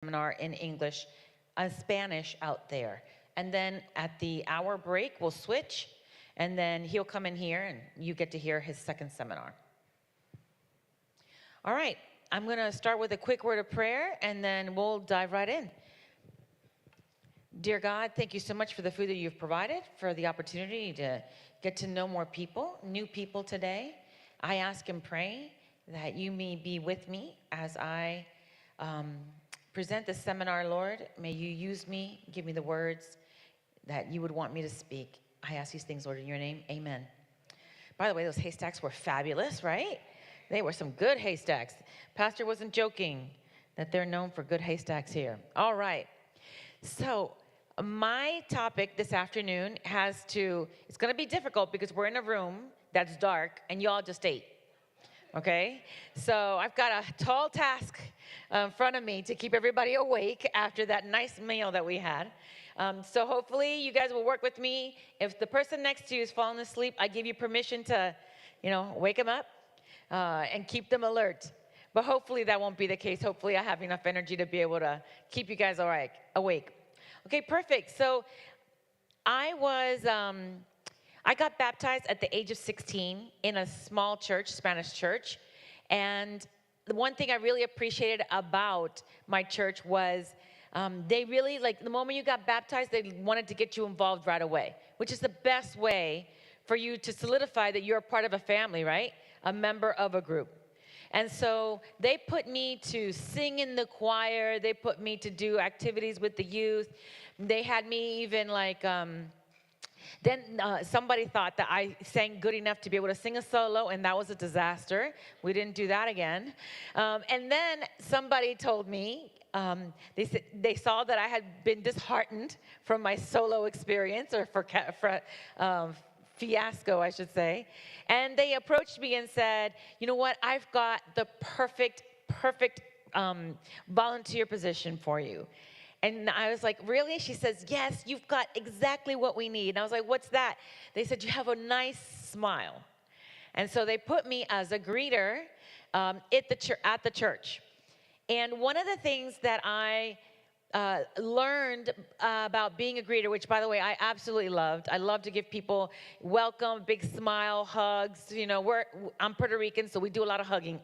seminar in English, Spanish out there. And then at the hour break, we'll switch, and then he'll come in here, and you get to hear his second seminar. All right, I'm going to start with a quick word of prayer, and then we'll dive right in. Dear God, thank you so much for the food that you've provided, for the opportunity to get to know more people, new people today. I ask and pray that you may be with me as I present this seminar, Lord. May you use me, give me the words that you would want me to speak. I ask these things, Lord, in your name. Amen. By the way, those haystacks were fabulous, right? They were some good haystacks. Pastor wasn't joking that they're known for good haystacks here. All right. So my topic this afternoon it's going to be difficult because we're in a room that's dark and y'all just ate. Okay? So I've got a tall task in front of me to keep everybody awake after that nice meal that we had. So hopefully you guys will work with me. If the person next to you is falling asleep, I give you permission to, wake them up and keep them alert. But hopefully that won't be the case. Hopefully I have enough energy to be able to keep you guys awake. Okay, perfect. So I got baptized at the age of 16 in a small church, Spanish church. And the one thing I really appreciated about my church was they really, the moment you got baptized, they wanted to get you involved right away, which is the best way for you to solidify that you're a part of a family, right? A member of a group. And so they put me to sing in the choir. They put me to do activities with the youth. They had me even then somebody thought that I sang good enough to be able to sing a solo, and that was a disaster. We didn't do that again. And then somebody told me, they saw that I had been disheartened from my solo experience, or fiasco, I should say. And they approached me and said, you know what, I've got the perfect volunteer position for you. And I was like, really? She says, yes, you've got exactly what we need. And I was like, what's that? They said, you have a nice smile. And so they put me as a greeter at the church. And one of the things that I learned about being a greeter, which, by the way, I absolutely loved. I love to give people welcome, big smile, hugs. I'm Puerto Rican, so we do a lot of hugging.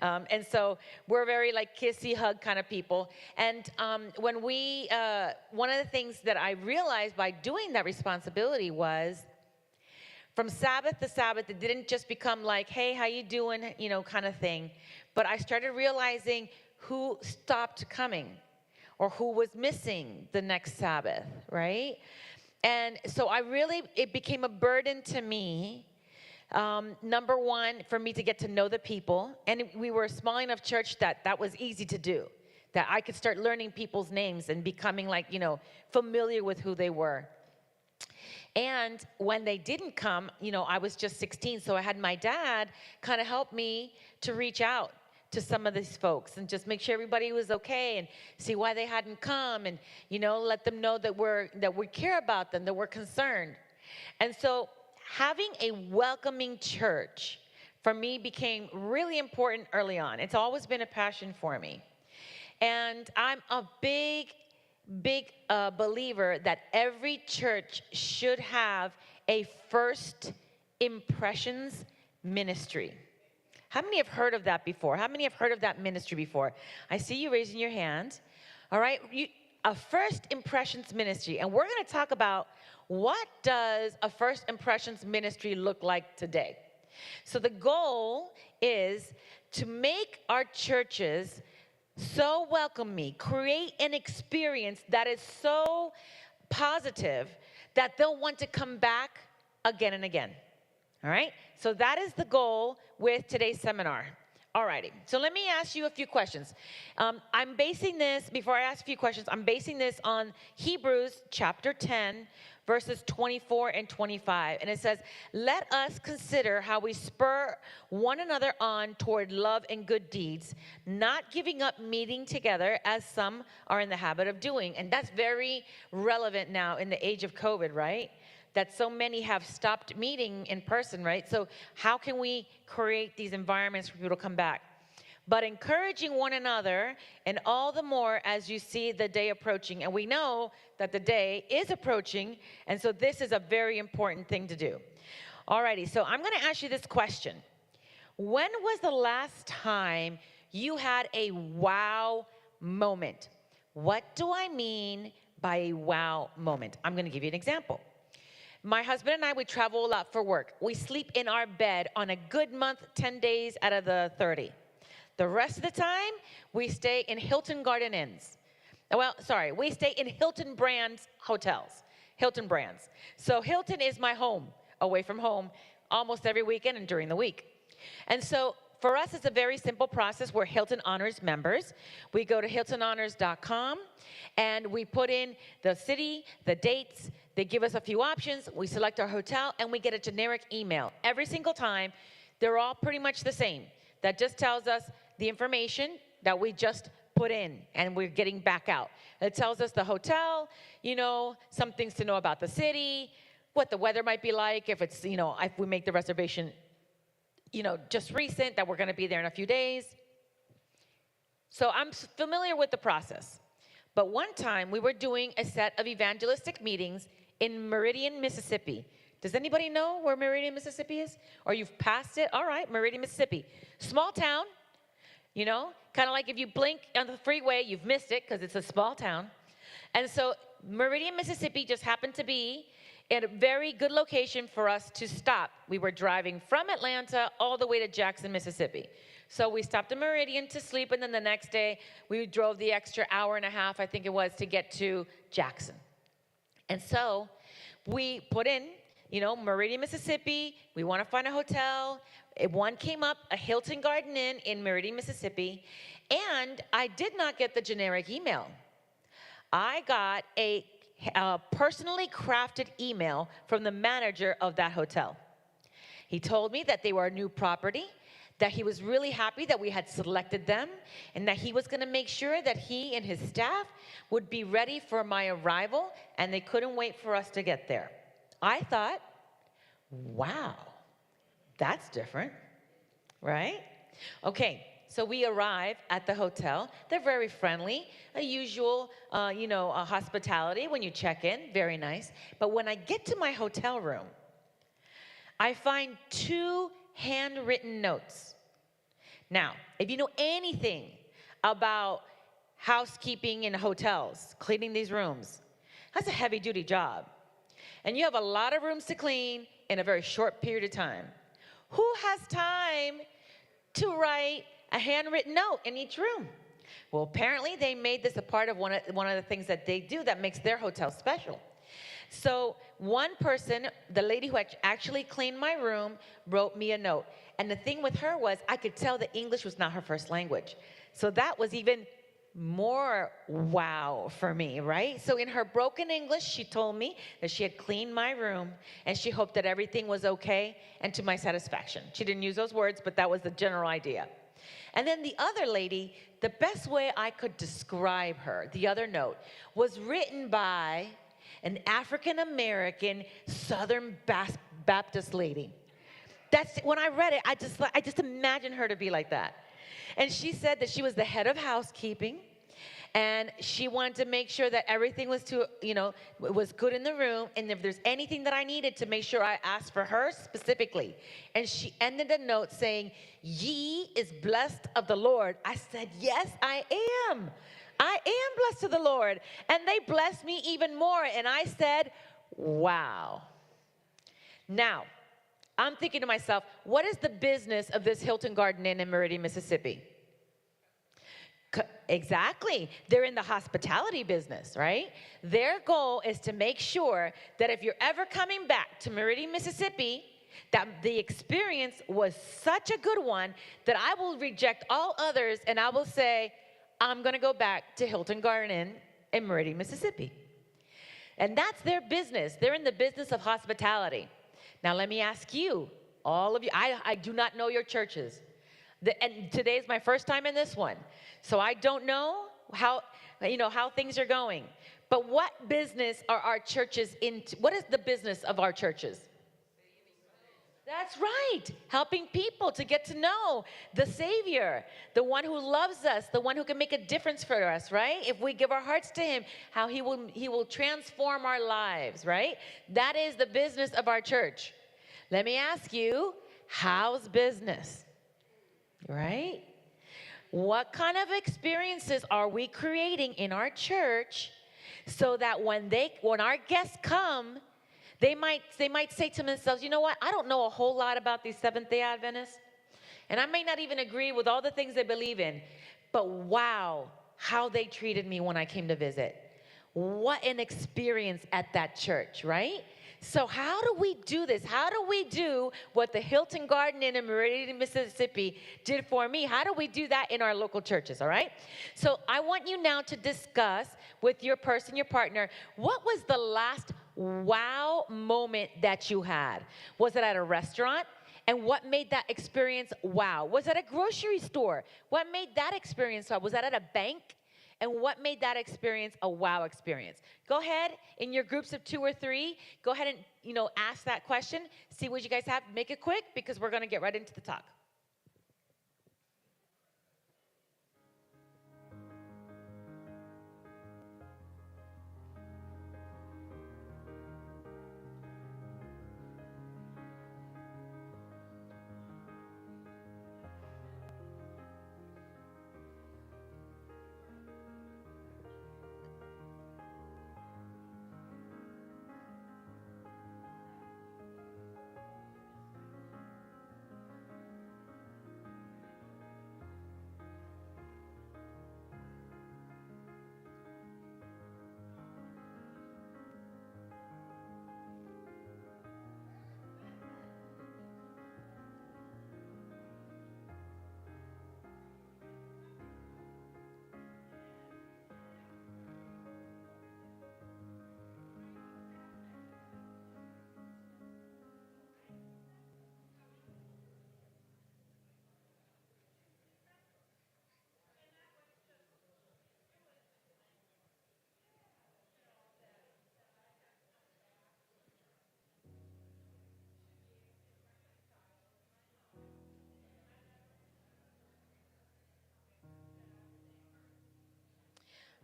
And so we're very kissy hug kind of people. And when one of the things that I realized by doing that responsibility was, from Sabbath to Sabbath, it didn't just become hey, how you doing, kind of thing. But I started realizing who stopped coming, or who was missing the next Sabbath, right? And so it became a burden to me, number one, for me to get to know the people. And we were a small enough church that was easy to do, that I could start learning people's names and becoming familiar with who they were. And when they didn't come, I was just 16, so I had my dad kind of help me to reach out to some of these folks and just make sure everybody was okay and see why they hadn't come, and let them know that we care about them, that we're concerned. And so having a welcoming church for me became really important early on. It's always been a passion for me. And I'm a big believer that every church should have a first impressions ministry. How many have heard of that before? How many have heard of that ministry before? I see you raising your hand. All right, a first impressions ministry. And we're going to talk about what does a first impressions ministry look like today. So the goal is to make our churches so welcoming, create an experience that is so positive that they'll want to come back again and again. All right? So that is the goal with today's seminar. All righty. So let me ask you a few questions. Before I ask a few questions, I'm basing this on Hebrews chapter 10, verses 24 and 25. And it says, let us consider how we spur one another on toward love and good deeds, not giving up meeting together as some are in the habit of doing. And that's very relevant now in the age of COVID, right? That so many have stopped meeting in person, right? So how can we create these environments for people to come back? but encouraging one another, and all the more as you see the day approaching. And we know that the day is approaching, and so this is a very important thing to do. Alrighty, so I'm going to ask you this question. When was the last time you had a wow moment? What do I mean by a wow moment? I'm going to give you an example. My husband and I, we travel a lot for work. We sleep in our bed on a good month, 10 days out of the 30. The rest of the time, we stay in Hilton Garden Inns. Well, sorry, we stay in Hilton Brands hotels. Hilton Brands. So Hilton is my home, away from home, almost every weekend and during the week. And so for us, it's a very simple process. We're Hilton Honors members. We go to HiltonHonors.com, and we put in the city, the dates. They give us a few options. We select our hotel, and we get a generic email. Every single time, they're all pretty much the same. That just tells us the information that we just put in, and we're getting back out. It tells us the hotel, some things to know about the city, what the weather might be like, if it's, if we make the reservation just recent, that we're going to be there in a few days. So I'm familiar with the process. But one time we were doing a set of evangelistic meetings in Meridian, Mississippi. Does anybody know where Meridian, Mississippi is? Or you've passed it? All right, Meridian, Mississippi. Small town, kind of like if you blink on the freeway, you've missed it because it's a small town. And so Meridian, Mississippi just happened to be in a very good location for us to stop. We were driving from Atlanta all the way to Jackson, Mississippi. So we stopped in Meridian to sleep, and then the next day we drove the extra hour and a half, I think it was, to get to Jackson. And so we put in, Meridian, Mississippi. We want to find a hotel. One came up, a Hilton Garden Inn in Meridian, Mississippi, and I did not get the generic email. I got a personally crafted email from the manager of that hotel. He told me that they were a new property, that he was really happy that we had selected them, and that he was going to make sure that he and his staff would be ready for my arrival, and they couldn't wait for us to get there. I thought, wow, that's different, right? Okay. So we arrive at the hotel. They're very friendly, a usual, hospitality when you check in, very nice. But when I get to my hotel room, I find 2 handwritten notes. Now, if you know anything about housekeeping in hotels, cleaning these rooms, that's a heavy-duty job. And you have a lot of rooms to clean in a very short period of time. Who has time to write a handwritten note in each room? Well, apparently they made this a part of one of the things that they do that makes their hotel special. So one person, the lady who actually cleaned my room, wrote me a note. And the thing with her was I could tell that English was not her first language. So that was even more wow for me, right? So in her broken English, she told me that she had cleaned my room and she hoped that everything was okay and to my satisfaction. She didn't use those words, but that was the general idea. And then the other lady, the best way I could describe her, the other note, was written by an African-American Southern Baptist lady. That's when I read it, I just imagined her to be like that. And she said that she was the head of housekeeping, and she wanted to make sure that everything was was good in the room, and if there's anything that I needed, to make sure I asked for her specifically. And she ended the note saying, "Ye is blessed of the Lord." I said, "Yes, I am. I am blessed of the Lord." And they blessed me even more, and I said, wow. Now, I'm thinking to myself, what is the business of this Hilton Garden Inn in Meridian, Mississippi? Exactly. They're in the hospitality business, right? Their goal is to make sure that if you're ever coming back to Meridian, Mississippi, that the experience was such a good one that I will reject all others and I will say, I'm going to go back to Hilton Garden Inn in Meridian, Mississippi. And that's their business. They're in the business of hospitality. Now, let me ask you, all of you, I do not know your churches. And today is my first time in this one. So I don't know how things are going. But what business are our churches into? What is the business of our churches? That's right. Helping people to get to know the Savior, the one who loves us, the one who can make a difference for us, right? If we give our hearts to him, how he will transform our lives, right? That is the business of our church. Let me ask you, how's business? Right? What kind of experiences are we creating in our church so that when our guests come, they might say to themselves, you know what? I don't know a whole lot about these Seventh-day Adventists, and I may not even agree with all the things they believe in, but wow, how they treated me when I came to visit. What an experience at that church, right? So how do we do this? How do we do what the Hilton Garden Inn in Meridian, Mississippi did for me? How do we do that in our local churches, all right? So I want you now to discuss with your person, your partner, what was the last wow moment that you had? Was it at a restaurant? And what made that experience wow? Was it a grocery store? What made that experience wow? Was that at a bank? And what made that experience a wow experience? Go ahead in your groups of 2 or 3. Go ahead and, ask that question. See what you guys have. Make it quick because we're going to get right into the talk.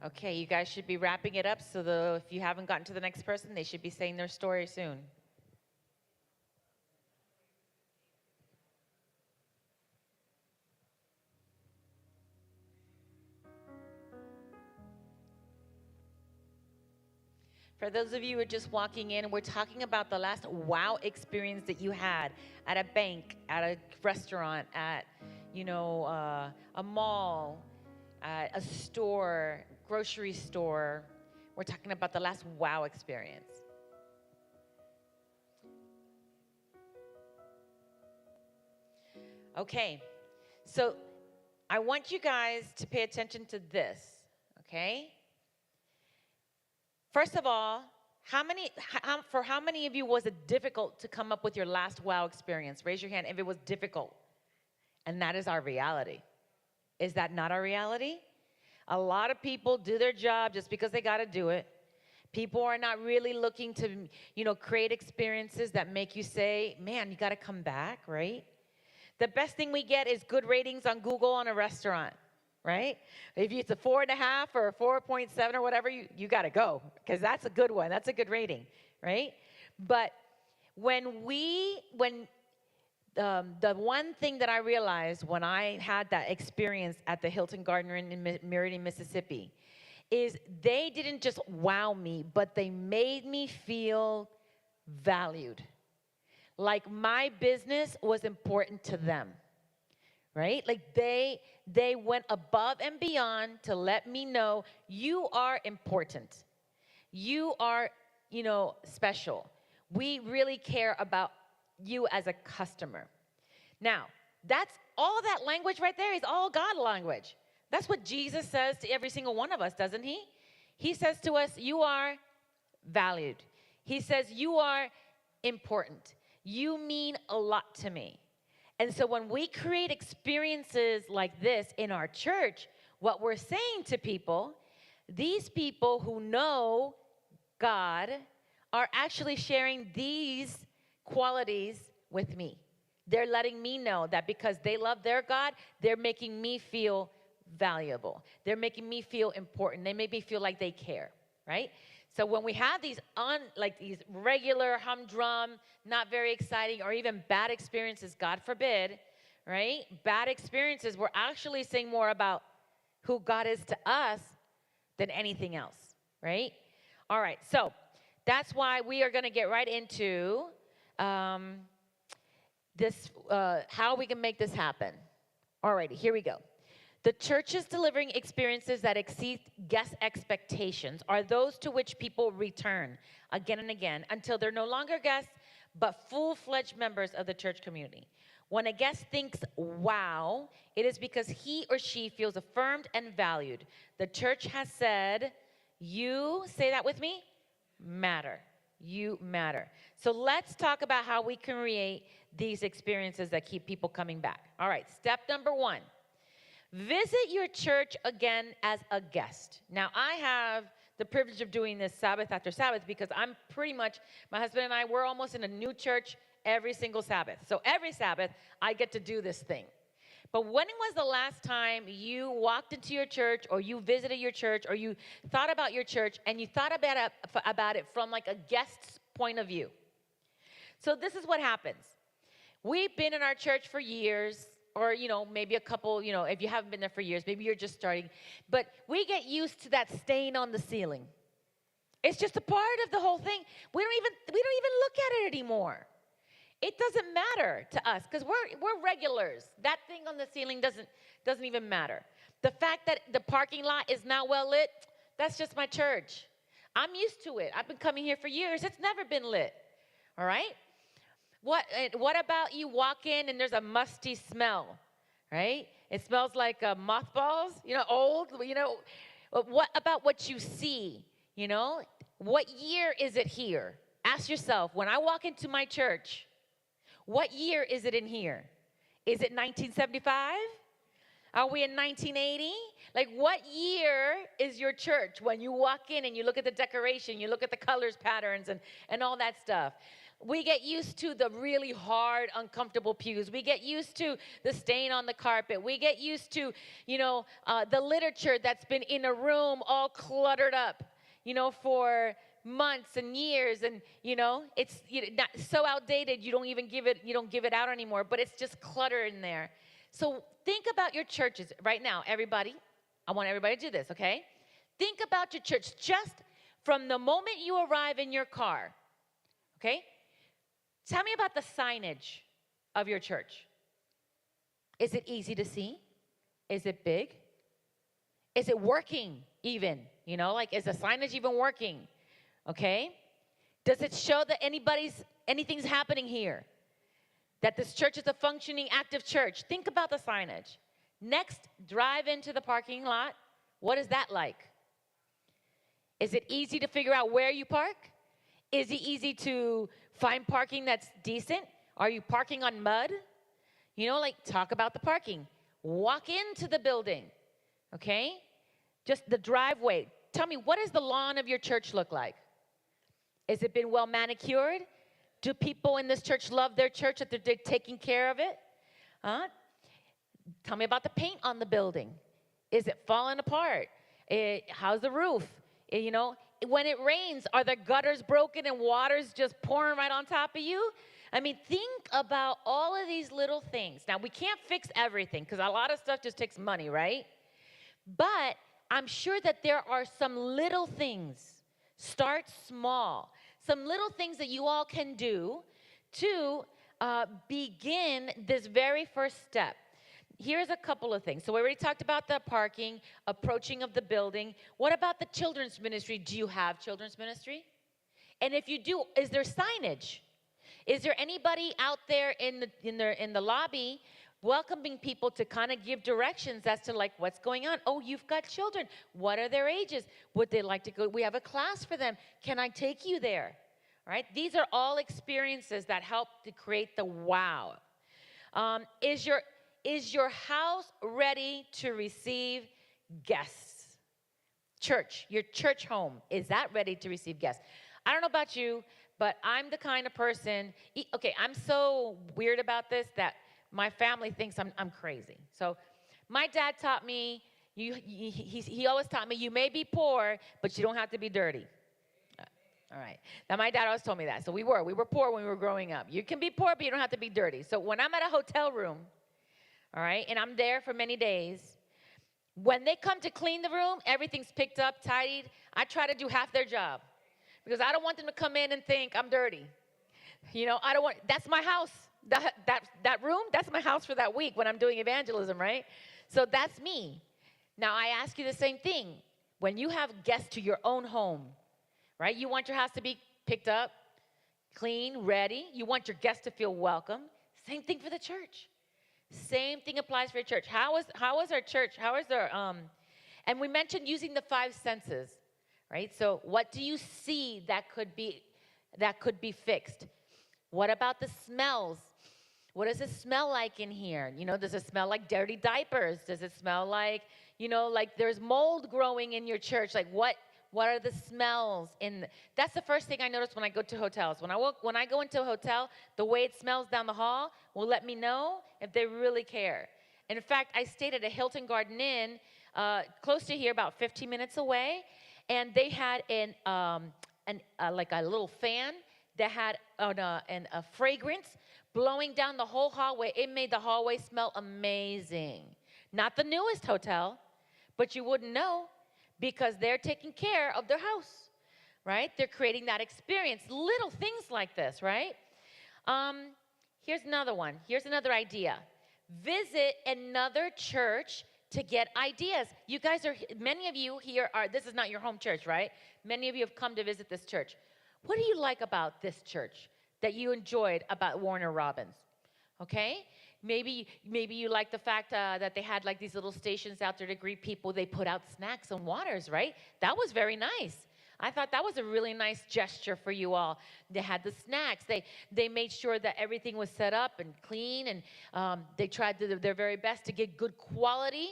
Okay, you guys should be wrapping it up, so if you haven't gotten to the next person, they should be saying their story soon. For those of you who are just walking in, we're talking about the last wow experience that you had at a bank, at a restaurant, at, a mall, at a store, grocery store. We're talking about the last wow experience. Okay, so I want you guys to pay attention to this, okay? First of all, for how many of you was it difficult to come up with your last wow experience? Raise your hand if it was difficult. And that is our reality. Is that not our reality? A lot of people do their job just because they got to do it. People are not really looking to, create experiences that make you say, man, you got to come back, right? The best thing we get is good ratings on Google on a restaurant. Right? If it's a 4.5 or a 4.7 or whatever, you got to go because that's a good one. That's a good rating, right? But the one thing that I realized when I had that experience at the Hilton Garden Inn in Meridian, Mississippi, is they didn't just wow me, but they made me feel valued. Like my business was important to them. Right? Like they went above and beyond to let me know you are important. You are, special. We really care about you as a customer. Now, that's all that language right there is all God language. That's what Jesus says to every single one of us, doesn't he? He says to us, you are valued. He says, you are important. You mean a lot to me. And so when we create experiences like this in our church, what we're saying to people, these people who know God are actually sharing these qualities with me. They're letting me know that because they love their God, they're making me feel valuable. They're making me feel important. They make me feel like they care, right? So when we have these these regular humdrum, not very exciting, or even bad experiences, God forbid, right? Bad experiences, we're actually saying more about who God is to us than anything else, right? All right, so that's why we are going to get right into how we can make this happen. All righty, here we go. The churches delivering experiences that exceed guest expectations are those to which people return again and again until they're no longer guests, but full-fledged members of the church community. When a guest thinks, wow, it is because he or she feels affirmed and valued. The church has said, you, say that with me, matter. You matter. So let's talk about how we can create these experiences that keep people coming back. All right, step number 1. Visit your church again as a guest. Now, I have the privilege of doing this Sabbath after Sabbath because I'm pretty much, my husband and I, we're almost in a new church every single Sabbath. So every Sabbath, I get to do this thing. But when was the last time you walked into your church or you visited your church or you thought about your church and you thought about it from like a guest's point of view? So this is what happens. We've been in our church for years. Or, maybe a couple, if you haven't been there for years, maybe you're just starting. But we get used to that stain on the ceiling. It's just a part of the whole thing. We don't even look at it anymore. It doesn't matter to us because we're regulars. That thing on the ceiling doesn't even matter. The fact that the parking lot is now well lit, that's just my church. I'm used to it. I've been coming here for years. It's never been lit. All right? What about you walk in and there's a musty smell, right? It smells like mothballs, old, What about what you see, What year is it here? Ask yourself, when I walk into my church, what year is it in here? Is it 1975? Are we in 1980? Like, what year is your church when you walk in and you look at the decoration, you look at the colors, patterns, and all that stuff? We get used to the really hard, uncomfortable pews. We get used to the stain on the carpet. We get used to, the literature that's been in a room all cluttered up, for months and years. And, it's not so outdated, you don't give it out anymore, but it's just clutter in there. So think about your churches right now, everybody. I want everybody to do this, okay? Think about your church just from the moment you arrive in your car, okay? Tell me about the signage of your church. Is it easy to see? Is it big? Is it working even? Is the signage even working? Okay? Does it show that anything's happening here? That this church is a functioning, active church? Think about the signage. Next, drive into the parking lot. What is that like? Is it easy to figure out where you park? Is it easy to find parking that's decent? Are you parking on mud? Talk about the parking. Walk into the building, okay? Just the driveway. Tell me, what does the lawn of your church look like? Has it been well manicured? Do people in this church love their church, that they're taking care of it? Tell me about the paint on the building. Is it falling apart? How's the roof? When it rains, are the gutters broken and water's just pouring right on top of you? Think about all of these little things. Now, we can't fix everything because a lot of stuff just takes money, right? But I'm sure that there are some little things. Start small. Some little things that you all can do to begin this very first step. Here's a couple of things. So we already talked about the parking, approaching of the building. What about the children's ministry? Do you have children's ministry? And if you do, is there signage? Is there anybody out there in the lobby welcoming people to kind of give directions as to what's going on? Oh, you've got children. What are their ages? Would they like to go? We have a class for them. Can I take you there? All right? These are all experiences that help to create the wow. Is your house ready to receive guests? Church, your church home, is that ready to receive guests? I don't know about you, But I'm the kind of person, okay, I'm so weird about this that my family thinks I'm crazy. So my dad taught me, he always taught me, you may be poor, but you don't have to be dirty. All right. Now, my dad always told me that. So we were poor when we were growing up. You can be poor, but you don't have to be dirty. So when I'm at a hotel room, all right, and I'm there for many days, when they come to clean the room, everything's picked up, tidied. I try to do half their job because I don't want them to come in and think I'm dirty. You know, I don't want, that's my house. That room, that's my house for that week when I'm doing evangelism, right? So that's me. Now, I ask you the same thing. When you have guests to your own home, right? You want your house to be picked up, clean, ready. You want your guests to feel welcome. Same thing for the church. Same thing applies for your church. How is our church? How is our and we mentioned using the five senses, right? So what do you see that could be fixed? What about the smells? What does it smell like in here? You know, does it smell like dirty diapers? Does it smell like, you know, like there's mold growing in your church? Like what are the smells in? That's the first thing I notice when I go to hotels. When I go into a hotel, the way it smells down the hall will let me know if they really care. And in fact, I stayed at a Hilton Garden Inn close to here, about 15 minutes away, and they had like a little fan that had a fragrance blowing down the whole hallway. It made the hallway smell amazing. Not the newest hotel, but you wouldn't know because they're taking care of their house, right? They're creating that experience. Little things like this, right? Here's another one. Here's another idea. Visit another church to get ideas. You guys many of you here this is not your home church, right? Many of you have come to visit this church. What do you like about this church that you enjoyed about Warner Robins? Okay? Maybe you like the fact that they had like these little stations out there to greet people. They put out snacks and waters, right? That was very nice. I thought that was a really nice gesture for you all. They had the snacks. They made sure that everything was set up and clean, and they tried their very best to get good quality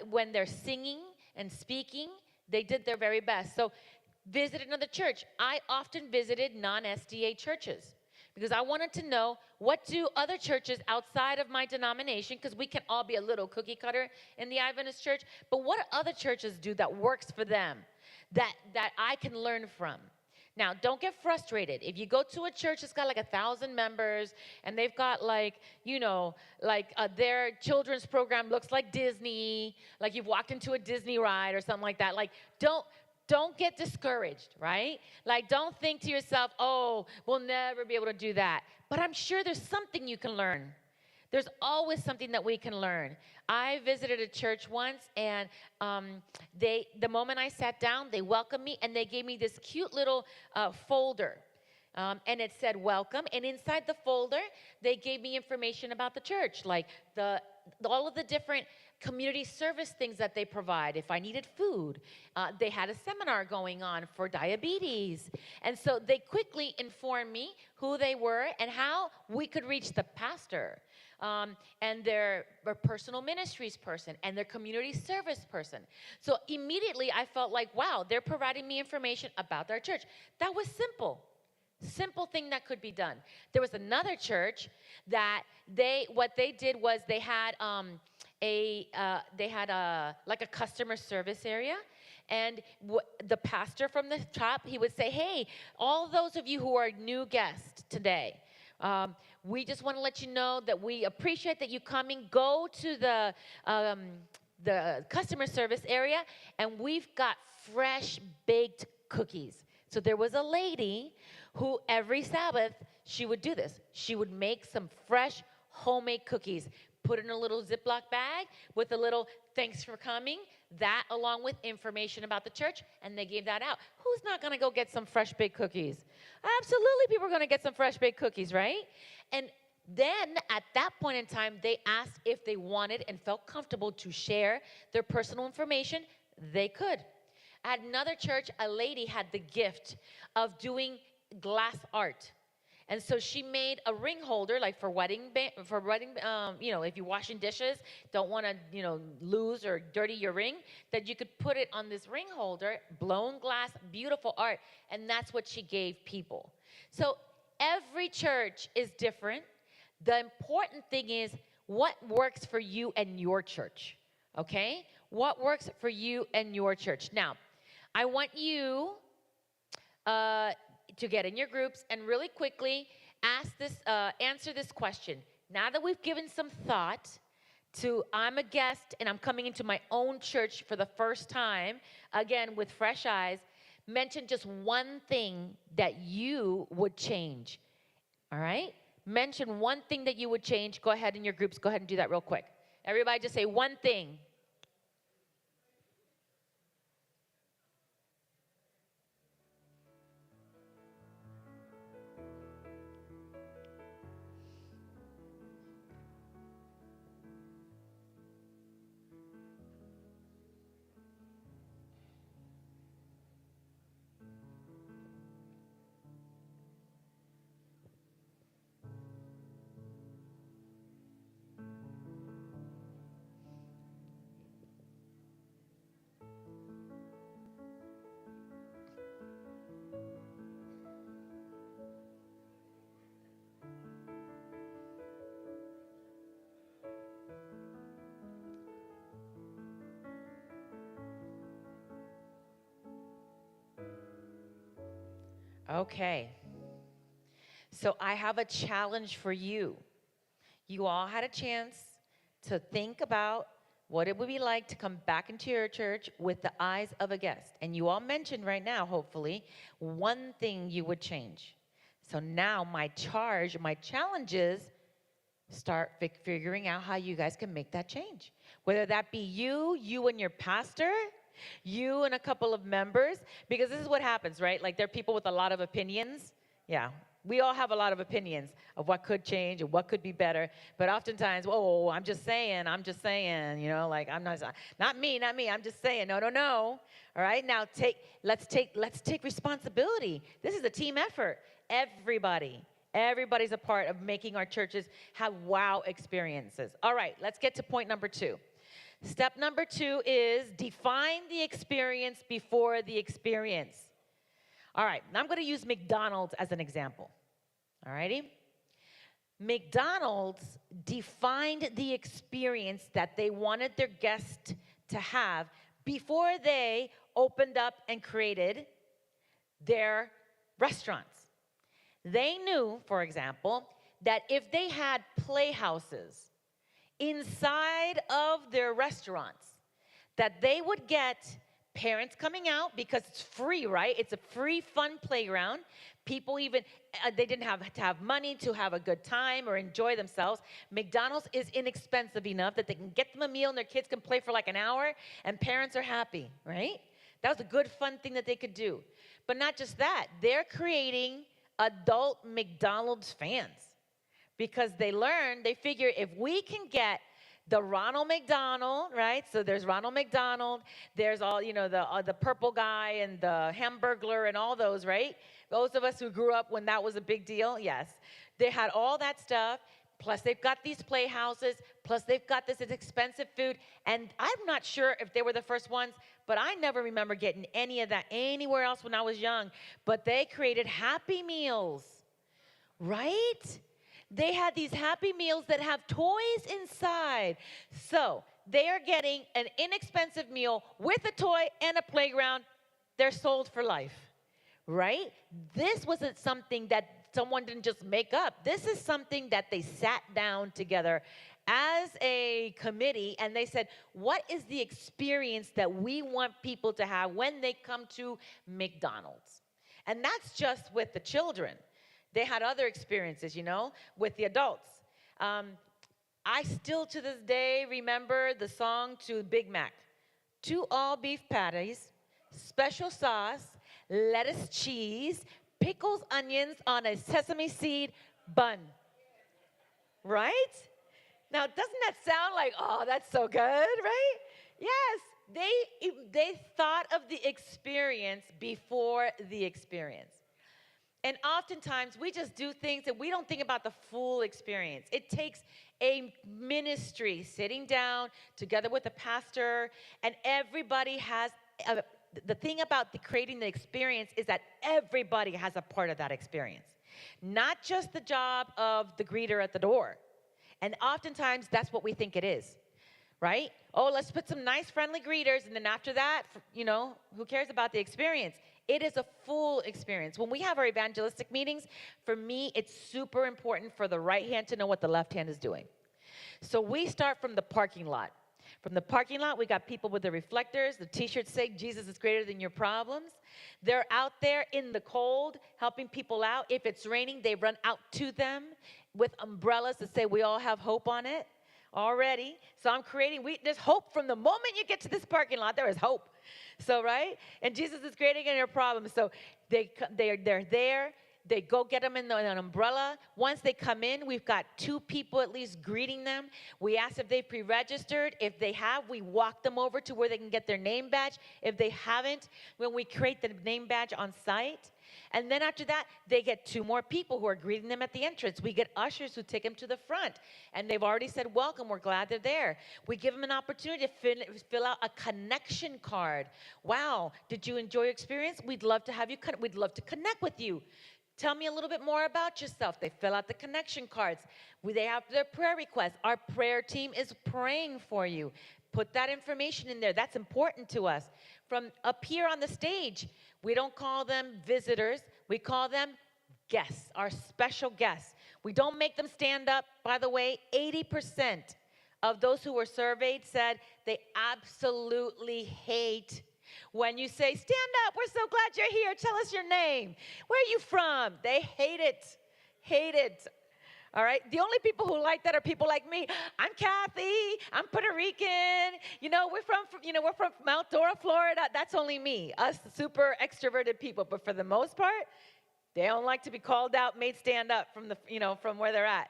when they're singing and speaking. They did their very best. So visit another church. I often visited non-SDA churches because I wanted to know, what do other churches outside of my denomination, because we can all be a little cookie cutter in the Adventist church, but what do other churches do that works for them that I can learn from? Now, don't get frustrated. If you go to a church that's got like 1,000 members and they've got like, you know, like their children's program looks like Disney, like you've walked into a Disney ride or something like that, like don't get discouraged, right? Like, don't think to yourself, oh, we'll never be able to do that. But I'm sure there's something you can learn. There's always something that we can learn. I visited a church once, and the moment I sat down, they welcomed me, and they gave me this cute little folder. And it said, welcome. And inside the folder, they gave me information about the church, like all of the different community service things that they provide. If I needed food, they had a seminar going on for diabetes. And so they quickly informed me who they were and how we could reach the pastor and their personal ministries person and their community service person. So immediately I felt like, wow, they're providing me information about their church. That was simple. Simple thing that could be done. There was another church that what they did was they had like a customer service area, and the pastor from the top, he would say, hey, all those of you who are new guests today, we just want to let you know that we appreciate that you coming. Go to the customer service area, and we've got fresh baked cookies. So there was a lady who every Sabbath, she would do this. She would make some fresh homemade cookies, put in a little Ziploc bag with a little thanks for coming, that along with information about the church, and they gave that out. Who's not going to go get some fresh baked cookies? Absolutely, people are going to get some fresh baked cookies, right? And then at that point in time, they asked if they wanted and felt comfortable to share their personal information. They could. At another church, a lady had the gift of doing glass art. And so she made a ring holder, like for wedding, you know, if you're washing dishes, don't want to, you know, lose or dirty your ring, that you could put it on this ring holder, blown glass, beautiful art, and that's what she gave people. So every church is different. The important thing is what works for you and your church. Okay? What works for you and your church. Now, I want you uh, to get in your groups and really quickly answer this question. Now that we've given some thought to I'm a guest and I'm coming into my own church for the first time, again with fresh eyes, mention just one thing that you would change. All right? Mention one thing that you would change. Go ahead in your groups. Go ahead and do that real quick. Everybody just say one thing. Okay. So I have a challenge for you. You all had a chance to think about what it would be like to come back into your church with the eyes of a guest. And you all mentioned right now, hopefully, one thing you would change. So now my challenge is start figuring out how you guys can make that change. Whether that be you and your pastor, you and a couple of members, because this is what happens, right? Like there are people with a lot of opinions. Yeah, we all have a lot of opinions of what could change and what could be better. But oftentimes, oh, I'm just saying, like not me, I'm just saying, no, no, no. All right, now let's take responsibility. This is a team effort. Everybody's a part of making our churches have wow experiences. All right, let's get to point number 2. Step number 2 is define the experience before the experience. All right, I'm going to use McDonald's as an example. All righty? McDonald's defined the experience that they wanted their guests to have before they opened up and created their restaurants. They knew, for example, that if they had playhouses inside of their restaurants, that they would get parents coming out because it's free, right? It's a free, fun playground. People even, they didn't have to have money to have a good time or enjoy themselves. McDonald's is inexpensive enough that they can get them a meal and their kids can play for like an hour and parents are happy, right? That was a good, fun thing that they could do. But not just that, they're creating adult McDonald's fans because they figure if we can get the Ronald McDonald, right? So there's Ronald McDonald, there's all, the purple guy and the Hamburglar and all those, right? Those of us who grew up when that was a big deal, yes. They had all that stuff, plus they've got these playhouses, plus they've got this expensive food, and I'm not sure if they were the first ones, but I never remember getting any of that anywhere else when I was young. But they created Happy Meals, right? They had these Happy Meals that have toys inside. So they are getting an inexpensive meal with a toy and a playground. They're sold for life, right? This wasn't something that someone didn't just make up. This is something that they sat down together as a committee and they said, what is the experience that we want people to have when they come to McDonald's? And that's just with the children. They had other experiences, with the adults. I still to this day remember the song to Big Mac. 2 all beef patties, special sauce, lettuce, cheese, pickles, onions on a sesame seed bun. Right? Now, doesn't that sound like, oh, that's so good, right? Yes, they thought of the experience before the experience. And oftentimes, we just do things and we don't think about the full experience. It takes a ministry sitting down together with a pastor, and everybody has the thing about creating the experience is that everybody has a part of that experience, not just the job of the greeter at the door. And oftentimes, that's what we think it is, right? Oh, let's put some nice, friendly greeters, and then after that, who cares about the experience? It is a full experience. When we have our evangelistic meetings, for me, it's super important for the right hand to know what the left hand is doing. So we start from the parking lot. From the parking lot, we got people with the reflectors, the t-shirts saying, Jesus is greater than your problems. They're out there in the cold, helping people out. If it's raining, they run out to them with umbrellas that say, we all have hope on it already. So I'm creating, there's hope from the moment you get to this parking lot, there is hope. So, right? And Jesus is greater than your problems. So they're there. They go get them in an umbrella. Once they come in, we've got 2 people at least greeting them. We ask if they've pre-registered. If they have, we walk them over to where they can get their name badge. If they haven't, when we create the name badge on site. And then after that, they get 2 more people who are greeting them at the entrance. We get ushers who take them to the front. And they've already said, welcome, we're glad they're there. We give them an opportunity to fill out a connection card. Wow, did you enjoy your experience? We'd love to have you, we'd love to connect with you. Tell me a little bit more about yourself. They fill out the connection cards. They have their prayer requests. Our prayer team is praying for you. Put that information in there. That's important to us. From up here on the stage, we don't call them visitors. We call them guests, our special guests. We don't make them stand up. By the way, 80% of those who were surveyed said they absolutely hate when you say, stand up, we're so glad you're here, tell us your name. Where are you from? They hate it, hate it. All right, the only people who like that are people like me. I'm Kathy, I'm Puerto Rican, we're from Mount Dora, Florida. That's only me, us super extroverted people. But for the most part, they don't like to be called out, made stand up from where they're at.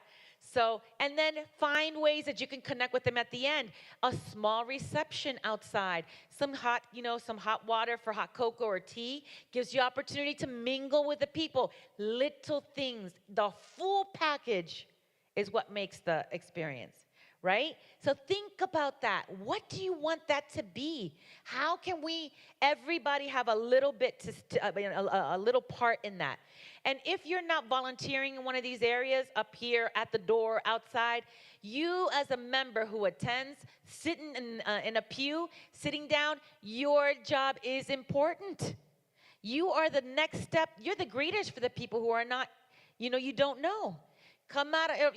So, and then find ways that you can connect with them at the end. A small reception outside, some hot water for hot cocoa or tea gives you opportunity to mingle with the people. Little things, the full package is what makes the experience, right? So think about that. What do you want that to be? How can everybody have a little bit a little part in that? And if you're not volunteering in one of these areas, up here, at the door, outside, you as a member who attends, sitting in a pew, sitting down, your job is important. You are the next step. You're the greeters for the people who are not, you don't know. Come out of,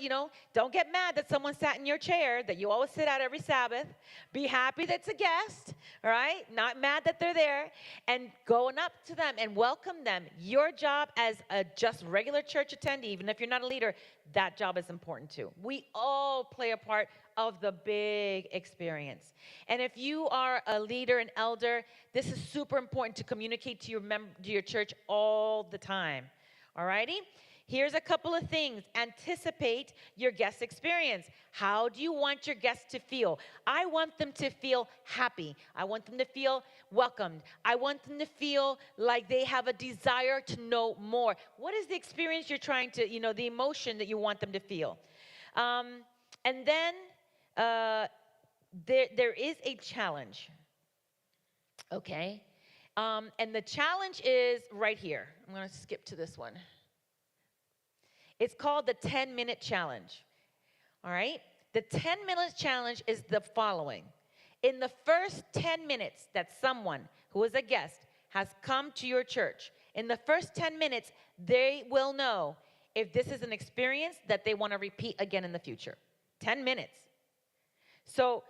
don't get mad that someone sat in your chair that you always sit at every Sabbath. Be happy that it's a guest, all right? Not mad that they're there. And going up to them and welcome them. Your job as a just regular church attendee, even if you're not a leader, that job is important too. We all play a part of the big experience. And if you are a leader, an elder, this is super important to communicate to your church all the time, all righty? Here's a couple of things. Anticipate your guest experience. How do you want your guests to feel? I want them to feel happy. I want them to feel welcomed. I want them to feel like they have a desire to know more. What is the experience you're trying to, the emotion that you want them to feel? And then there is a challenge, okay? And the challenge is right here. I'm going to skip to this one. It's called the 10-minute challenge, all right? The 10-minute challenge is the following. In the first 10 minutes that someone who is a guest has come to your church, in the first 10 minutes, they will know if this is an experience that they want to repeat again in the future. 10 minutes. So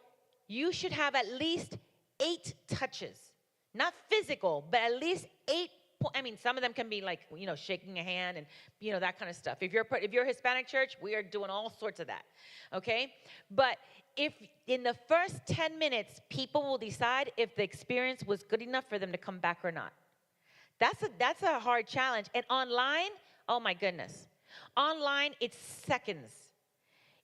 you should have at least 8 touches. Not physical, but at least 8. Some of them can be like, shaking a hand and, that kind of stuff. If you're a Hispanic church, we are doing all sorts of that, okay? But if in the first 10 minutes, people will decide if the experience was good enough for them to come back or not. That's a hard challenge. And online, oh my goodness. Online, it's seconds.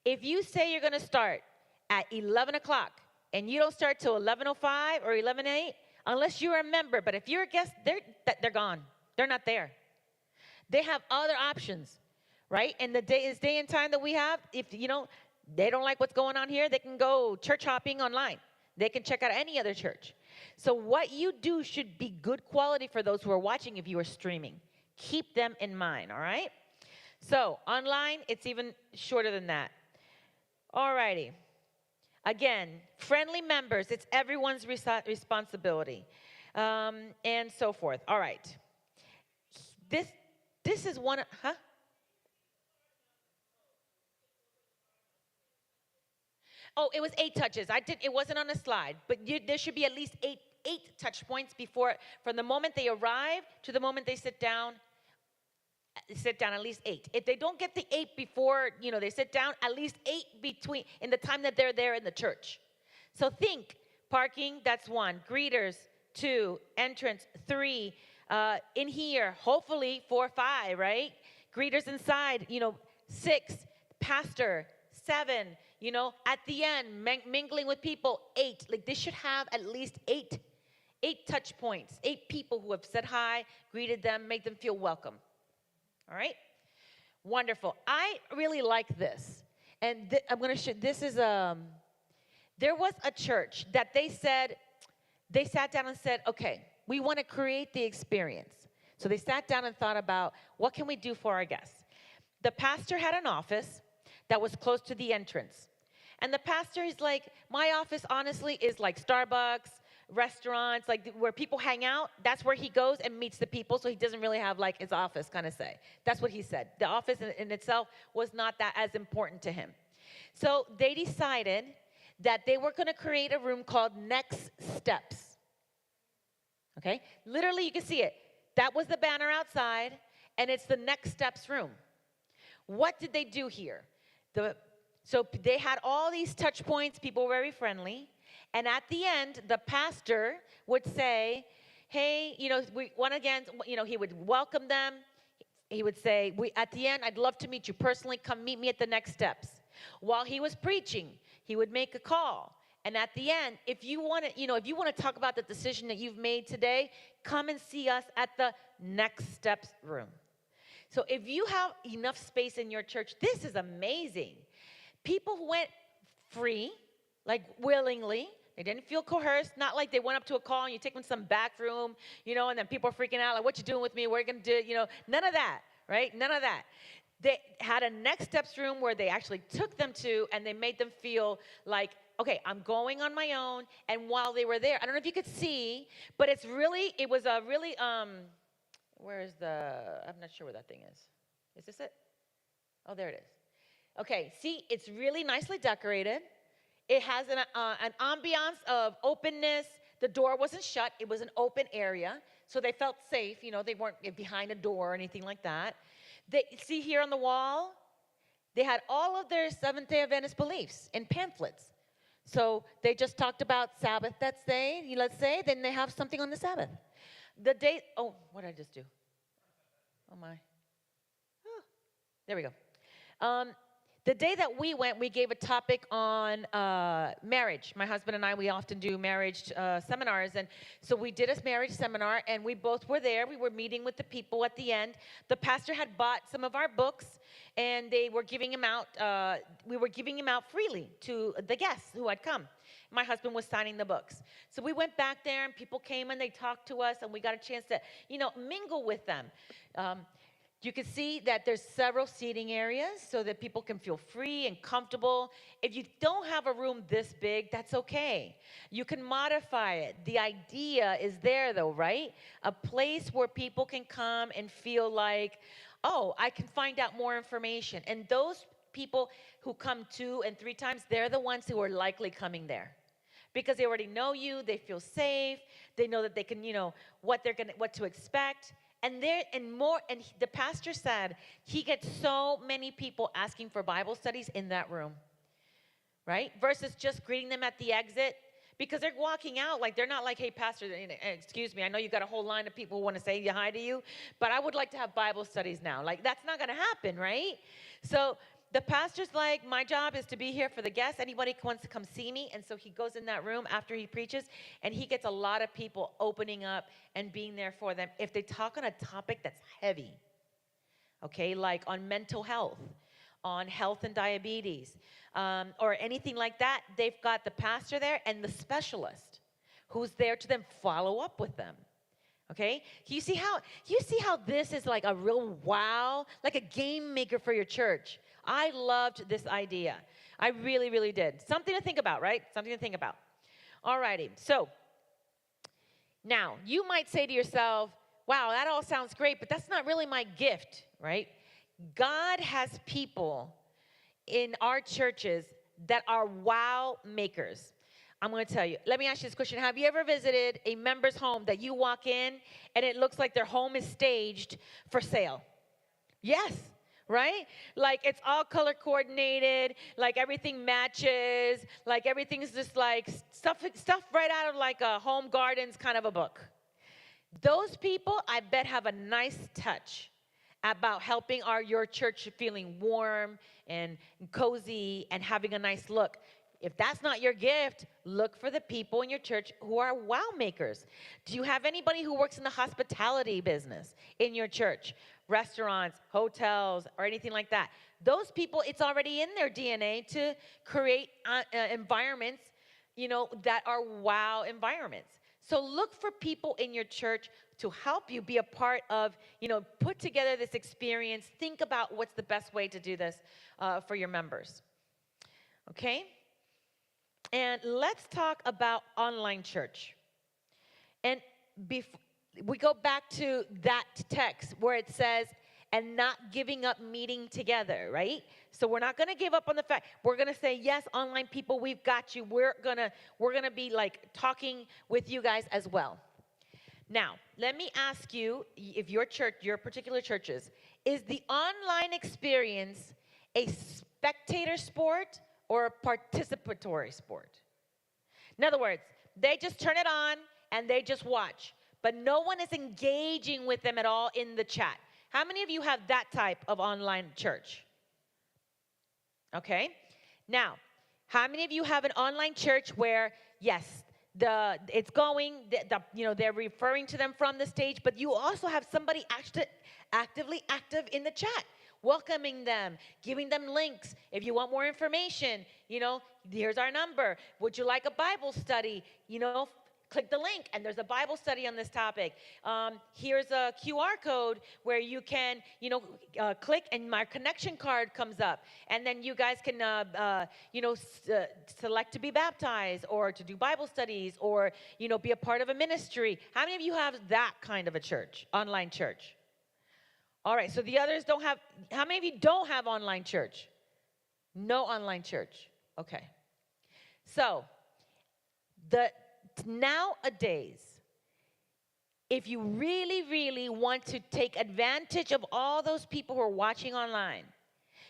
If you say you're going to start at 11 o'clock and you don't start till 11:05 or 11:08, unless you're a member, but if you're a guest, they're gone. They're not there. They have other options, right? And this day and time that we have, if they don't like what's going on here, they can go church hopping online. They can check out any other church. So what you do should be good quality for those who are watching if you are streaming. Keep them in mind, all right? So online, it's even shorter than that. All righty. Again, friendly members, it's everyone's responsibility, and so forth. All right. This is one, huh? Oh, it was 8 touches. It wasn't on a slide, but there should be at least eight touch points before, from the moment they arrive to the moment they sit down. Sit down, at least 8. If they don't get the 8 before, they sit down, at least 8 between in the time that they're there in the church. So think, parking, that's 1. Greeters, 2. Entrance, 3. In here, hopefully 4, 5, right? Greeters inside, 6. Pastor, 7. At the end, mingling with people, 8. Like, this should have at least 8 touch points, 8 people who have said hi, greeted them, made them feel welcome. All right? Wonderful. I really like this. And I'm going to show, this is, there was a church that they sat down and said, okay, we want to create the experience. So they sat down and thought about, what can we do for our guests? The pastor had an office that was close to the entrance. And the pastor is like, my office honestly is like Starbucks, restaurants, like where people hang out. That's where he goes and meets the people, so he doesn't really have like his office kind of say. That's what he said. The office in itself was not that as important to him. So they decided that they were going to create a room called Next Steps. Okay? Literally, you can see it. That was the banner outside, and it's the Next Steps room. What did they do here? So they had all these touch points. People were very friendly. And at the end, the pastor would say, hey, we want again, he would welcome them. He would say, at the end, I'd love to meet you personally. Come meet me at the Next Steps. While he was preaching, he would make a call. And at the end, if you want to talk about the decision that you've made today, come and see us at the Next Steps room. So if you have enough space in your church, this is amazing. People went free, like willingly. They didn't feel coerced, not like they went up to a call and you take them to some back room, and then people are freaking out, like, what you doing with me? What are you going to do? None of that, right? None of that. They had a Next Steps room where they actually took them to, and they made them feel like, okay, I'm going on my own. And while they were there, I don't know if you could see, but it was a really, I'm not sure where that thing is. Is this it? Oh, there it is. Okay, see, it's really nicely decorated. It has an ambiance of openness. The door wasn't shut. It was an open area, so they felt safe. They weren't behind a door or anything like that. See here on the wall, they had all of their Seventh-day Adventist beliefs in pamphlets. So they just talked about Sabbath that day, let's say, then they have something on the Sabbath. What did I just do? Oh, my. Oh, there we go. The day that we went, we gave a topic on marriage. My husband and I, we often do marriage seminars. And so we did a marriage seminar, and we both were there. We were meeting with the people at the end. The pastor had bought some of our books, and they were giving them out. We were giving them out freely to the guests who had come. My husband was signing the books. So we went back there, and people came, and they talked to us, and we got a chance to, mingle with them. You can see that there's several seating areas so that people can feel free and comfortable. If you don't have a room this big, that's okay. You can modify it. The idea is there, though, right? A place where people can come and feel like, oh, I can find out more information. And those people who come 2 and 3 times, they're the ones who are likely coming there. Because they already know you, they feel safe, they know that they can, what to expect. And the pastor said he gets so many people asking for Bible studies in that room, right? Versus just greeting them at the exit, because they're walking out like they're not like, hey, pastor, excuse me, I know you got a whole line of people who want to say hi to you, but I would like to have Bible studies now. Like, that's not going to happen, right? So the pastor's like, my job is to be here for the guests. Anybody wants to come see me. And so he goes in that room after he preaches, and he gets a lot of people opening up and being there for them. If they talk on a topic that's heavy, okay, like on mental health, on health and diabetes, or anything like that, they've got the pastor there and the specialist who's there to then follow up with them. Okay? You see how this is like a real wow, like a game maker for your church. I loved this idea. I really, really did. Something to think about, right? Something to think about. All righty. So now you might say to yourself, wow, that all sounds great, but that's not really my gift, right? God has people in our churches that are wow makers. I'm going to tell you. Let me ask you this question. Have you ever visited a member's home that you walk in and it looks like their home is staged for sale? Yes, right? Like it's all color coordinated, like everything matches, like everything's just like stuff right out of like a Home Gardens kind of a book. Those people, I bet, have a nice touch about helping your church feeling warm and cozy and having a nice look. If that's not your gift, look for the people in your church who are wow makers. Do you have anybody who works in the hospitality business in your church? Restaurants, hotels, or anything like that. Those people, it's already in their DNA to create environments, that are wow environments. So look for people in your church to help you be a part of, put together this experience. Think about what's the best way to do this for your members. Okay? And let's talk about online church. And we go back to that text where it says, and not giving up meeting together, right? So we're not going to give up on the fact. We're going to say, yes, online people, we've got you. We're going to be like talking with you guys as well. Now, let me ask you, if your church, your particular churches, is the online experience a spectator sport or a participatory sport? In other words, they just turn it on and they just watch, but no one is engaging with them at all in the chat. How many of you have that type of online church? Okay. Now, how many of you have an online church where, yes, it's going, they're referring to them from the stage, but you also have somebody actively active in the chat, welcoming them, giving them links. If you want more information, here's our number. Would you like a Bible study? Click the link, and there's a Bible study on this topic. Here's a QR code where you can, click, and my connection card comes up. And then you guys can, select to be baptized or to do Bible studies or, be a part of a ministry. How many of you have that kind of a church, online church? All right, so the others don't have. How many of you don't have online church? No online church. Okay. So, nowadays, if you really, really want to take advantage of all those people who are watching online,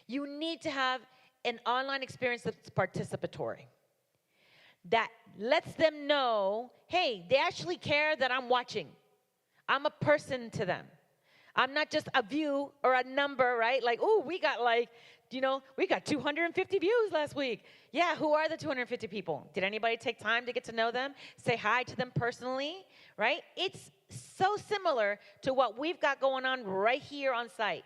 you need to have an online experience that's participatory. That lets them know, hey, they actually care that I'm watching. I'm a person to them. I'm not just a view or a number, right? Like, oh, we got 250 views last week. Yeah, who are the 250 people? Did anybody take time to get to know them? Say hi to them personally, right? It's so similar to what we've got going on right here on site.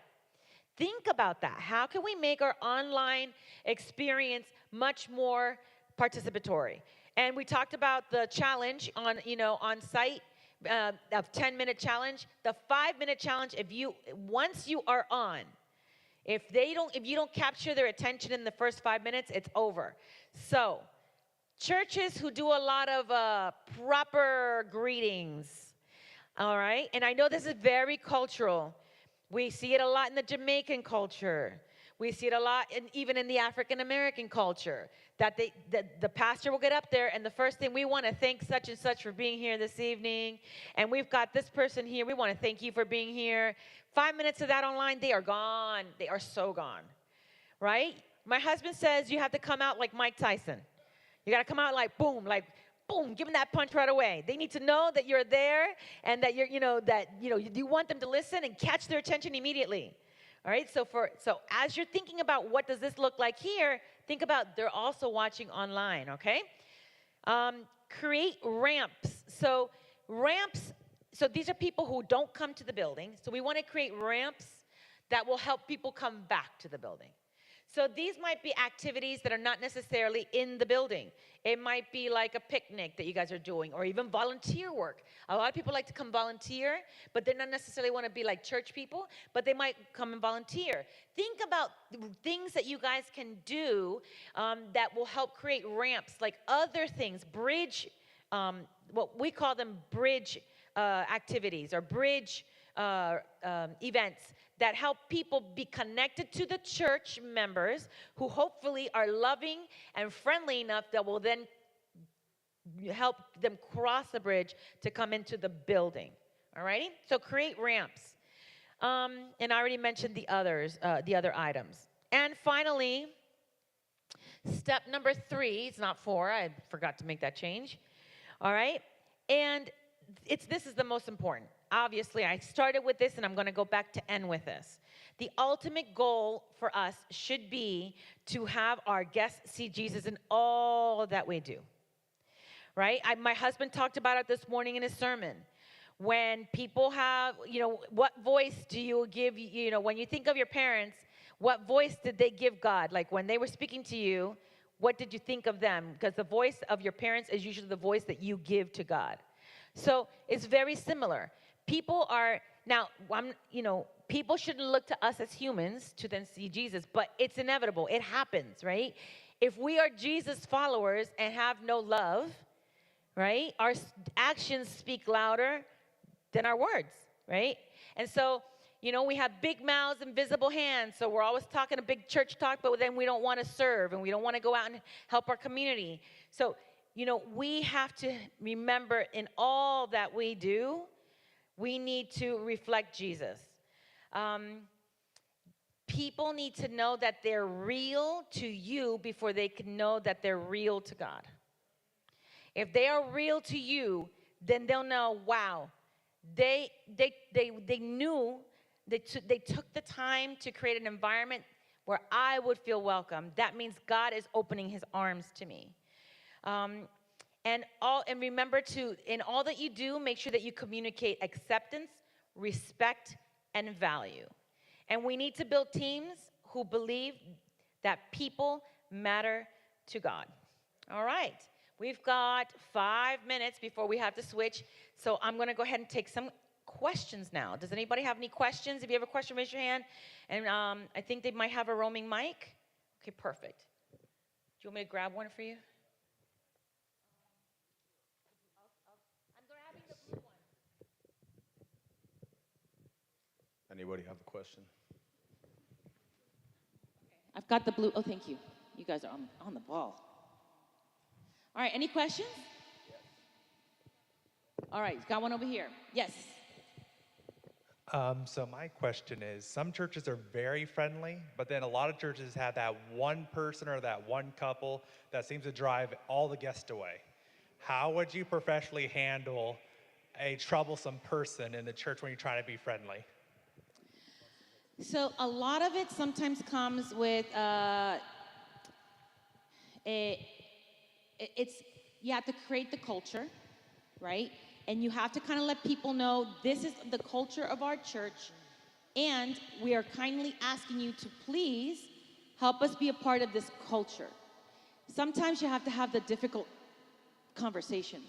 Think about that. How can we make our online experience much more participatory? And we talked about the challenge on site. Of 10-minute challenge, the 5-minute challenge. Once you are on, if you don't capture their attention in the first 5 minutes, it's over. So, churches who do a lot of proper greetings, all right. And I know this is very cultural. We see it a lot in the Jamaican culture. We see it a lot even in the African American culture. That the pastor will get up there, and the first thing, we want to thank such and such for being here this evening. And we've got this person here. We want to thank you for being here. 5 minutes of that online, they are gone. They are so gone, right? My husband says you have to come out like Mike Tyson. You got to come out like boom, give them that punch right away. They need to know that you're there and that you want them to listen and catch their attention immediately. All right, so as you're thinking about what does this look like here, think about they're also watching online, okay? Create ramps. So these are people who don't come to the building. So we want to create ramps that will help people come back to the building. So these might be activities that are not necessarily in the building. It might be like a picnic that you guys are doing, or even volunteer work. A lot of people like to come volunteer, but they not necessarily want to be like church people, but they might come and volunteer. Think about things that you guys can do that will help create ramps, like other things, bridge, what we call them bridge activities or bridge events that help people be connected to the church members who hopefully are loving and friendly enough that will then help them cross the bridge to come into the building. All righty? So create ramps. And I already mentioned the other items. And finally, step number 3, it's not 4, I forgot to make that change. All right? And this is the most important. Obviously, I started with this, and I'm going to go back to end with this. The ultimate goal for us should be to have our guests see Jesus in all that we do, right? My husband talked about it this morning in his sermon. When people have, what voice do you give, when you think of your parents, what voice did they give God? Like when they were speaking to you, what did you think of them? Because the voice of your parents is usually the voice that you give to God. So it's very similar. People shouldn't look to us as humans to then see Jesus, but it's inevitable. It happens, right? If we are Jesus followers and have no love, right, our actions speak louder than our words, right? And so, we have big mouths and visible hands, so we're always talking a big church talk, but then we don't want to serve and we don't want to go out and help our community. So, we have to remember in all that we do, we need to reflect Jesus. People need to know that they're real to you before they can know that they're real to God. If they are real to you, then they'll know, wow, they knew, they took the time to create an environment where I would feel welcome. That means God is opening his arms to me. And remember to, in all that you do, make sure that you communicate acceptance, respect, and value. And we need to build teams who believe that people matter to God. All right. We've got 5 minutes before we have to switch. So I'm going to go ahead and take some questions now. Does anybody have any questions? If you have a question, raise your hand. And I think they might have a roaming mic. Okay, perfect. Do you want me to grab one for you? Anybody have a question? I've got the blue. Oh, thank you. You guys are on the ball. All right, any questions? Yes. All right, got one over here. Yes. So my question is, some churches are very friendly, but then a lot of churches have that one person or that one couple that seems to drive all the guests away. How would you professionally handle a troublesome person in the church when you're trying to be friendly? So a lot of it sometimes comes with you have to create the culture, right? And you have to kind of let people know this is the culture of our church, and we are kindly asking you to please help us be a part of this culture. Sometimes you have to have the difficult conversations,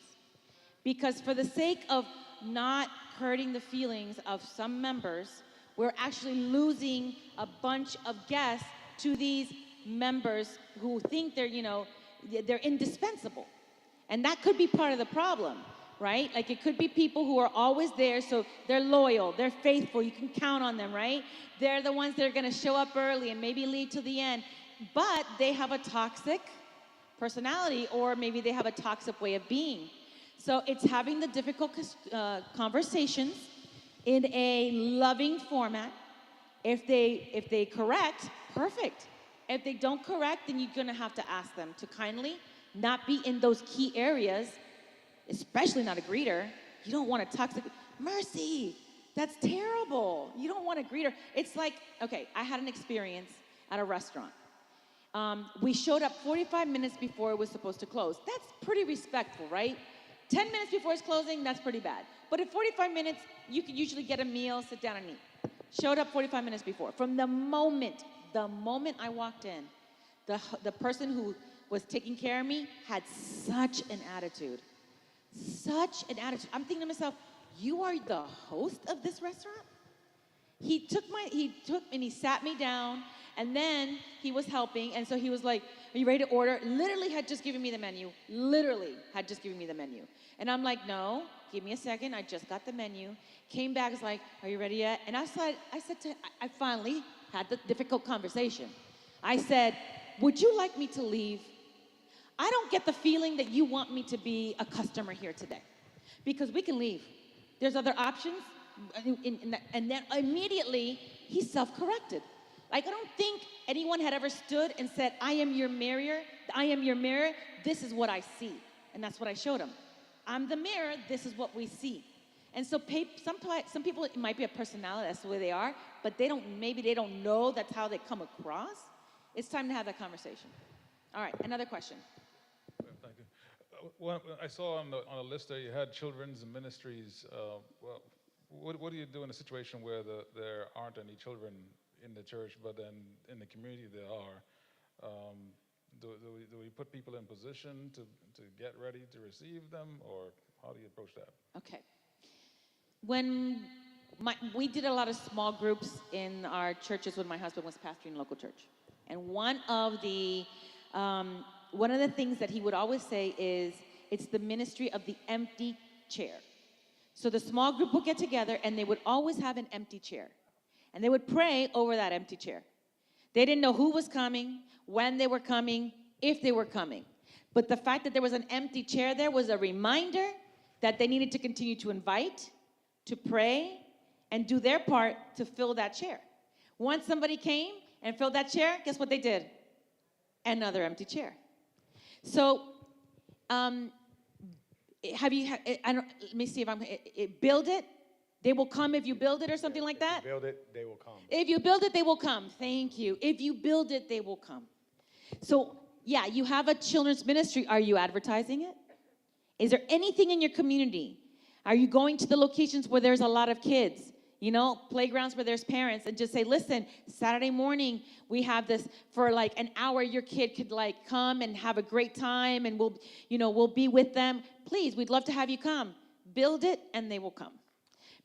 because for the sake of not hurting the feelings of some members, we're actually losing a bunch of guests to these members who think they're indispensable. And that could be part of the problem, right? Like it could be people who are always there, so they're loyal, they're faithful, you can count on them, right? They're the ones that are gonna show up early and maybe lead to the end, but they have a toxic personality, or maybe they have a toxic way of being. So it's having the difficult conversations in a loving format. If they correct, perfect. If they don't correct, then you're gonna have to ask them to kindly not be in those key areas, especially not a greeter. You don't want a toxic, mercy, that's terrible. You don't want a greeter. It's like, okay, I had an experience at a restaurant. We showed up 45 minutes before it was supposed to close. That's pretty respectful, right? 10 minutes before it's closing, that's pretty bad. But in 45 minutes, you can usually get a meal, sit down and eat. Showed up 45 minutes before. From the moment I walked in, the person who was taking care of me had such an attitude. Such an attitude. I'm thinking to myself, you are the host of this restaurant? He took and he sat me down, and then he was helping, and so he was like, are you ready to order? Literally had just given me the menu. Literally had just given me the menu. And I'm like, no, give me a second. I just got the menu. Came back, was like, are you ready yet? And I finally had the difficult conversation. I said, would you like me to leave? I don't get the feeling that you want me to be a customer here today, because we can leave. There's other options. And then immediately he self-corrected. Like, I don't think anyone had ever stood and said, I am your mirror, this is what I see. And that's what I showed him. I'm the mirror, this is what we see. And so some people, it might be a personality, that's the way they are, but maybe they don't know that's how they come across. It's time to have that conversation. All right, another question. Thank you. Well, I saw on the list there you had children's ministries. Well, what do you do in a situation where there aren't any children in the church, but then in the community there are? Do we put people in position to get ready to receive them, or how do you approach that? Okay. We did a lot of small groups in our churches when my husband was pastoring a local church. And one of the things that he would always say is, it's the ministry of the empty chair. So the small group would get together and they would always have an empty chair. And they would pray over that empty chair. They didn't know who was coming, when they were coming, if they were coming. But the fact that there was an empty chair there was a reminder that they needed to continue to invite, to pray, and do their part to fill that chair. Once somebody came and filled that chair, guess what they did? Another empty chair. So, let me see if build it, they will come if you build it, or something like that? If you build it, they will come. If you build it, they will come. Thank you. If you build it, they will come. So, yeah, you have a children's ministry. Are you advertising it? Is there anything in your community? Are you going to the locations where there's a lot of kids? You know, playgrounds where there's parents, and just say, listen, Saturday morning, we have this for like an hour. Your kid could like come and have a great time, and we'll be with them. Please, we'd love to have you come. Build it, and they will come.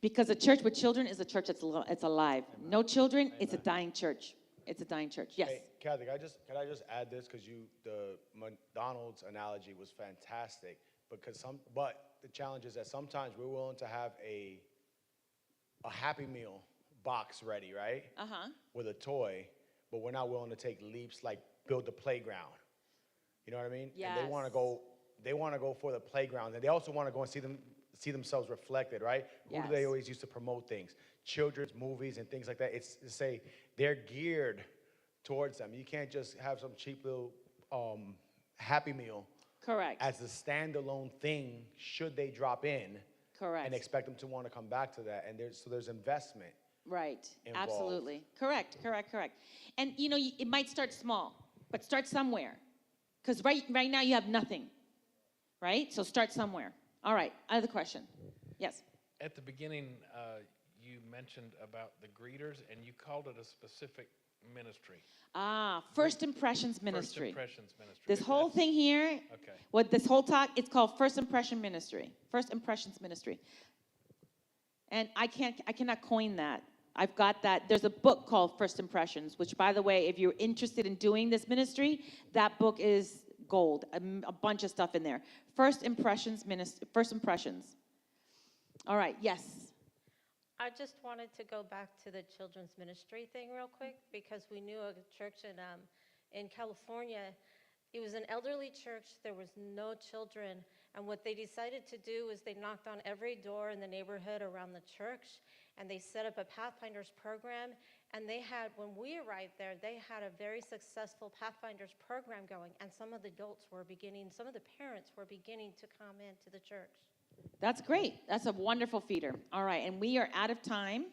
Because a church with children is a church that's alive. Amen. No children, amen. It's a dying church. It's a dying church. Yes. Hey, Kathy, can I just add this, because the McDonald's analogy was fantastic. But the challenge is that sometimes we're willing to have a Happy Meal box ready, right? With a toy, but we're not willing to take leaps like build the playground. You know what I mean? Yes. And they want to go for the playground, and they also want to go and see themselves reflected, right? Yes. Who do they always used to promote things? Children's movies and things like that. It's to say they're geared towards them. You can't just have some cheap little Happy Meal. Correct. As a standalone thing, should they drop in. Correct. And expect them to want to come back to that. And there's investment. Right. Involved. Absolutely. Correct. And it might start small, but start somewhere. Because right now you have nothing. Right? So start somewhere. All right. Other question. Yes. At the beginning, you mentioned about the greeters, and you called it a specific ministry. First Impressions Ministry. First Impressions Ministry. This whole thing here, okay. This whole talk, it's called First Impression Ministry. First Impressions Ministry. And I cannot coin that. I've got that. There's a book called First Impressions, which, by the way, if you're interested in doing this ministry, that book is gold. A bunch of stuff in there. First Impressions. All right, yes. I just wanted to go back to the children's ministry thing real quick, because we knew a church in California. It was an elderly church. There was no children. And what they decided to do is they knocked on every door in the neighborhood around the church, and they set up a Pathfinders program. And when we arrived there, they had a very successful Pathfinders program going. And some of the parents were beginning to come into the church. That's great. That's a wonderful feeder. All right, and we are out of time.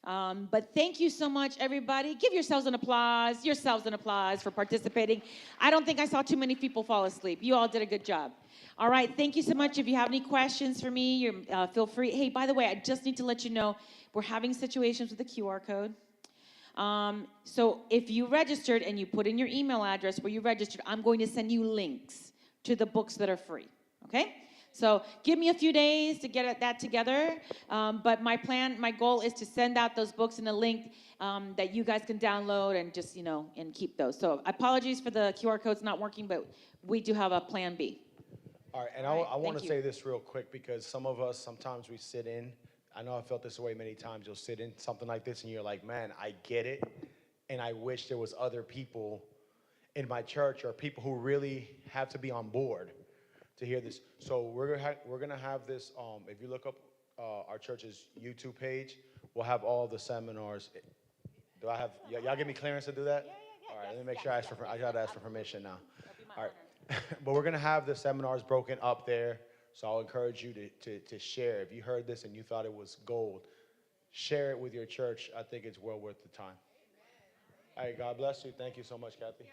But thank you so much, everybody. Give yourselves an applause for participating. I don't think I saw too many people fall asleep. You all did a good job. All right, thank you so much. If you have any questions for me, feel free. Hey, by the way, I just need to let you know, we're having situations with the QR code. So if you registered and you put in your email address where you registered, I'm going to send you links to the books that are free, okay? So give me a few days to get that together, but my goal is to send out those books in a link that you guys can download and just, and keep those. So apologies for the QR codes not working, but we do have a plan B. All right, and All right, I want thank to you. say this real quick because some of us, sometimes we sit in. I know I felt this way many times. You'll sit in something like this and you're like, man, I get it. And I wish there was other people in my church or people who really have to be on board to hear this. So we're gonna have this. If you look up our church's YouTube page, we'll have all the seminars. Do I have y'all give me clearance to do that? All right, let me make sure I gotta ask for permission now. All right, but we're gonna have the seminars broken up there. So I'll encourage you to share. If you heard this and you thought it was gold, share it with your church. I think it's well worth the time. All right, God bless you. Thank you so much, Kathy.